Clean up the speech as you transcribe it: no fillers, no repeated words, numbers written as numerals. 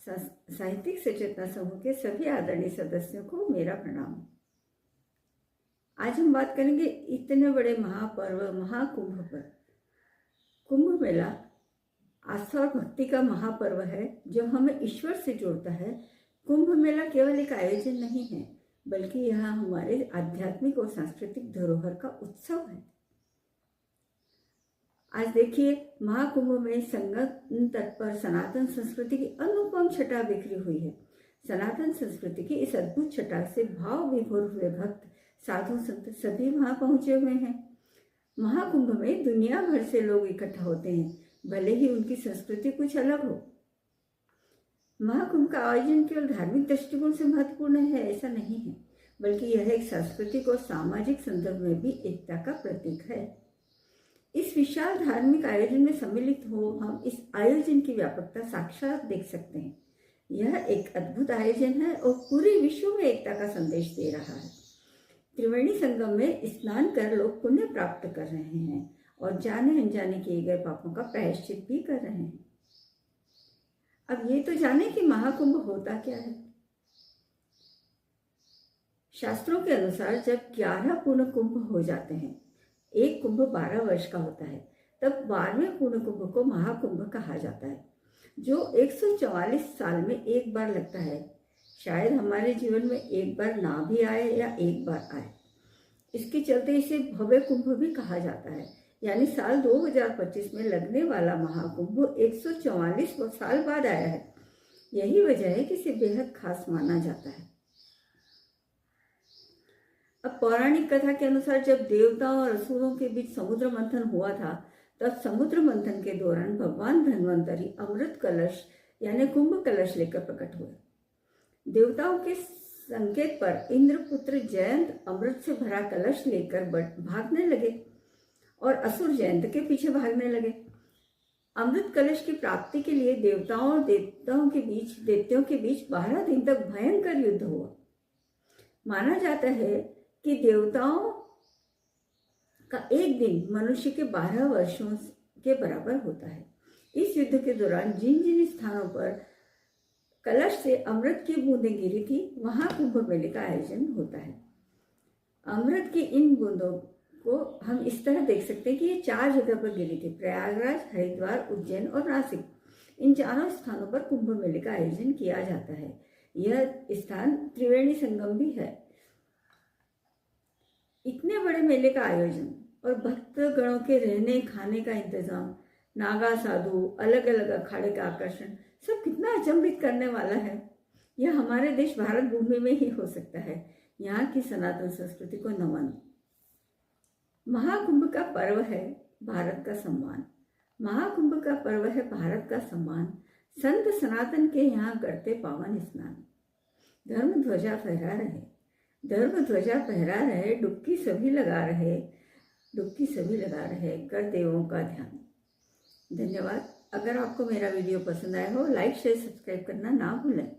साहित्यिक सचेतना समूह के सभी आदरणीय सदस्यों को मेरा प्रणाम। आज हम बात करेंगे इतने बड़े महापर्व महाकुंभ पर। कुंभ मेला आस्था और भक्ति का महापर्व है जो हमें ईश्वर से जोड़ता है। कुंभ मेला केवल एक आयोजन नहीं है, बल्कि यह हमारे आध्यात्मिक और सांस्कृतिक धरोहर का उत्सव है। आज देखिए, महाकुंभ में संगम तट पर सनातन संस्कृति की अनुपम छटा बिखरी हुई है। सनातन संस्कृति की इस अद्भुत छटा से भाव विभोर हुए भक्त, साधु संत सभी वहां पहुंचे हुए हैं। महाकुंभ में दुनिया भर से लोग इकट्ठा होते हैं, भले ही उनकी संस्कृति कुछ अलग हो। महाकुंभ का आयोजन केवल धार्मिक दृष्टिकोण से महत्वपूर्ण है ऐसा नहीं है, बल्कि यह एक सांस्कृतिक और सामाजिक संदर्भ में भी एकता का प्रतीक है। इस विशाल धार्मिक आयोजन में सम्मिलित हो हम इस आयोजन की व्यापकता साक्षात देख सकते हैं। यह एक अद्भुत आयोजन है और पूरे विश्व में एकता का संदेश दे रहा है। त्रिवेणी संगम में स्नान कर लोग पुण्य प्राप्त कर रहे हैं और जाने अनजाने किए गए पापों का प्रायश्चित भी कर रहे हैं। अब ये तो जाने कि महाकुंभ होता क्या है। शास्त्रों के अनुसार जब 11 पूर्ण कुंभ हो जाते हैं, एक कुंभ 12 वर्ष का होता है, तब 12वें पूर्ण कुंभ को महाकुंभ कहा जाता है, जो 144 साल में एक बार लगता है। शायद हमारे जीवन में एक बार ना भी आए या एक बार आए। इसके चलते इसे भव्य कुंभ भी कहा जाता है। यानी साल 2025 में लगने वाला महाकुंभ 144 साल बाद आया है। यही वजह है कि इसे बेहद खास माना जाता है। अब पौराणिक कथा के अनुसार जब देवताओं और असुरों के बीच समुद्र मंथन हुआ था, तब समुद्र मंथन के दौरान भगवान धन्वंतरी अमृत कलश यानी कुंभ कलश लेकर प्रकट हुए। देवताओं के संकेत पर इंद्रपुत्र जयंत अमृत से भरा कलश लेकर भागने लगे और असुर जयंत के पीछे भागने लगे। अमृत कलश की प्राप्ति के लिए देवताओं और दैत्यों के बीच 12 दिन तक भयंकर युद्ध हुआ। माना जाता है कि देवताओं का एक दिन मनुष्य के 12 वर्षों के बराबर होता है। इस युद्ध के दौरान जिन जिन स्थानों पर कलश से अमृत की बूंदें गिरी थी, वहां कुंभ मेले का आयोजन होता है। अमृत की इन बूंदों को हम इस तरह देख सकते हैं कि ये 4 जगह पर गिरी थी: प्रयागराज, हरिद्वार, उज्जैन और नासिक। इन चारों स्थानों पर कुंभ मेले का आयोजन किया जाता है। यह स्थान त्रिवेणी संगम भी है। इतने बड़े मेले का आयोजन और भक्त गणों के रहने खाने का इंतजाम, नागा साधु, अलग अलग अखाड़े का आकर्षण, सब कितना अचंभित करने वाला है। यह हमारे देश भारत भूमि में ही हो सकता है। यहाँ की सनातन संस्कृति को नमन। महाकुंभ का पर्व है भारत का सम्मान। महाकुंभ का पर्व है भारत का सम्मान। संत सनातन के यहाँ करते पावन स्नान। धर्म ध्वजा फहरा रहे, धर्म ध्वजा फहरा रहे, डुबकी सभी लगा रहे, डुबकी सभी लगा रहे, कर देवों का ध्यान। धन्यवाद। अगर आपको मेरा वीडियो पसंद आया हो, लाइक शेयर सब्सक्राइब करना ना भूलें।